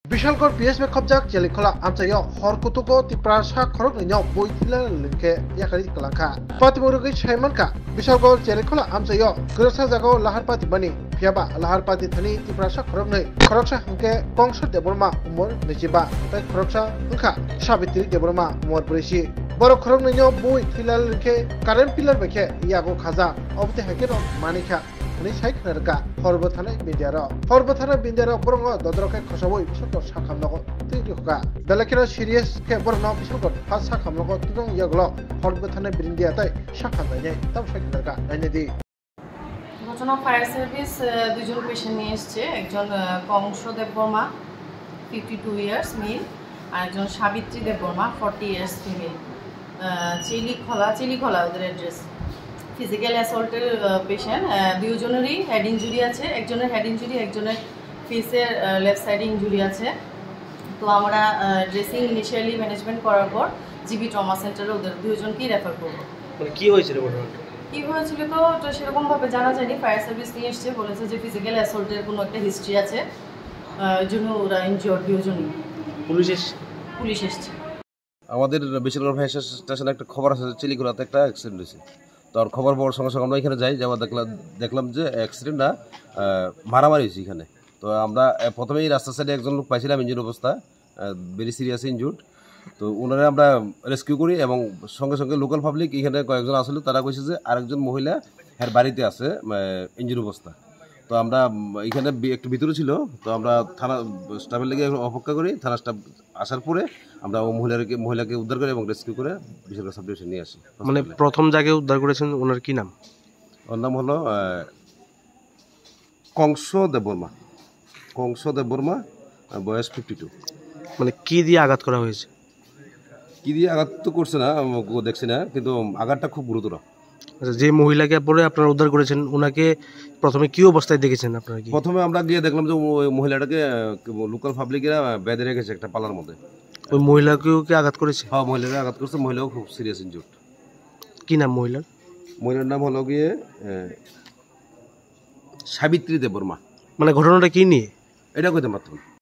Bishalgarh PSB খবজাক জেলিখলা আমচাইও হরকুতুকো Tiprasa খরক নিও বইথিলা লিংকে ইয়াকারি কলাখা পাতিমুরুগি সাইমানকা বিশালগড় জেলিখলা আমচাইও গরসা জাগাও লাহার পাতি বানি ফিয়াবা লাহার পাতি থানি তিপ্রাসা খরক nei খরকসা হংকে কংস দেবর্মা উমর নিজিবা তাই খরকসা হংখা সাবিত্রী দেবর্মা উমর বরিশি বড় খরক নিও বই থিলা লিংকে কারেন্ট পিলার বেখে ইয়াগো খাজা অবতে হাকের মানিখা ni sai khnarka horbo thane bindero borongo dodroke khosaboi bisoko sakhamnogo tuihoka belakino serious ke borongo bisoko phas sakhamnogo tudong yaglo horbo thane bindia tai sakhamnai tam sai khnarka nainedi ঘটনা fire service দুজন patient নিয়ে এসেছে একজন Kansa Debbarma 52 years male আর একজন Savitri Debbarma 40 years female Chilikhala ওদের address physical অ্যাসল্টের patient দুজনেরই head injury আছে একজনের হেড ইনজুরি একজনের ফেসের লেফট সাইডে ইনজুরি আছে তো আমরা ড্রেসিং ইনিশিয়ালি ম্যানেজমেন্ট করার পর জিবি ট্রমা সেন্টারে ওদের দুজনকেই রেফার করবো। মানে কি হয়েছিল ঘটনাটা? কী হয়েছিল তো সেরকমভাবে জানা যায়নি, ফায়ার সার্ভিস নিয়ে এসছে, বলেছে যে ফিজিক্যাল অ্যাসল্টের কোনো একটা হিস্ট্রি আছে, ওই জন্য ওরা ইনজিওর্ড দুজনই। পুলিশ এসছে। আমাদের বিশালগড় ফায়ার স্টেশনে একটা খবর আছে চিলিখলাতে একটা অ্যাক্সিডেন্ট হয়েছে। তো আর খবর পাওয়ার সঙ্গে সঙ্গে আমরা এখানে যাই, যাওয়া দেখলাম যে অ্যাক্সিডেন্টটা মারামারি হয়েছে এখানে। তো আমরা প্রথমেই রাস্তার সাইডে একজন লোক পাইছিলাম ইঞ্জুর অবস্থা, ভেরি সিরিয়াস ইনজুর্ড। তো ওনারা আমরা রেস্কিউ করি এবং সঙ্গে সঙ্গে লোকাল পাবলিক এখানে কয়েকজন আসলে তারা কইছে যে আরেকজন মহিলা এর বাড়িতে আছে ইনজুর অবস্থা। তো আমরা এখানে একটু ভিতরে ছিল, তো আমরা থানা স্টাফের লেগে অপেক্ষা করি। থানা স্টাফ আসার পরে আমরা ও মহিলাকে উদ্ধার করে এবং রেস্কিউ করে বিশালগড় সাব ডিভিশন নিয়ে আসি। মানে প্রথম জায়গায় উদ্ধার করেছেন, ওনার কি নাম? ওর নাম হলো কংস দেববর্মা, বয়স 52। মানে কি দিয়ে আঘাত করা হয়েছে? কি দিয়ে আঘাত তো করছে না, দেখছি না, কিন্তু আঘাতটা খুব গুরুতর। আচ্ছা, যে মহিলাকে পরে আপনারা উদ্ধার করেছেন ওনাকে প্রথমে কি অবস্থায় দেখেছেন আপনারা? কি প্রথমে আমরা গিয়ে দেখলাম যে ওই মহিলাটাকে লোকাল পাবলিকেরা বেঁধে রেখেছে একটা পালার মধ্যে। ওই মহিলাকেও কি আঘাত করেছে? হ্যাঁ, মহিলাকে আঘাত করছে, মহিলাও খুব সিরিয়াস ইনজুর্ড। কি নাম মহিলার নাম হলো গিয়ে সাবিত্রী দেববর্মা। মানে ঘটনাটা কি নিয়ে এটা কইতে পারতাম।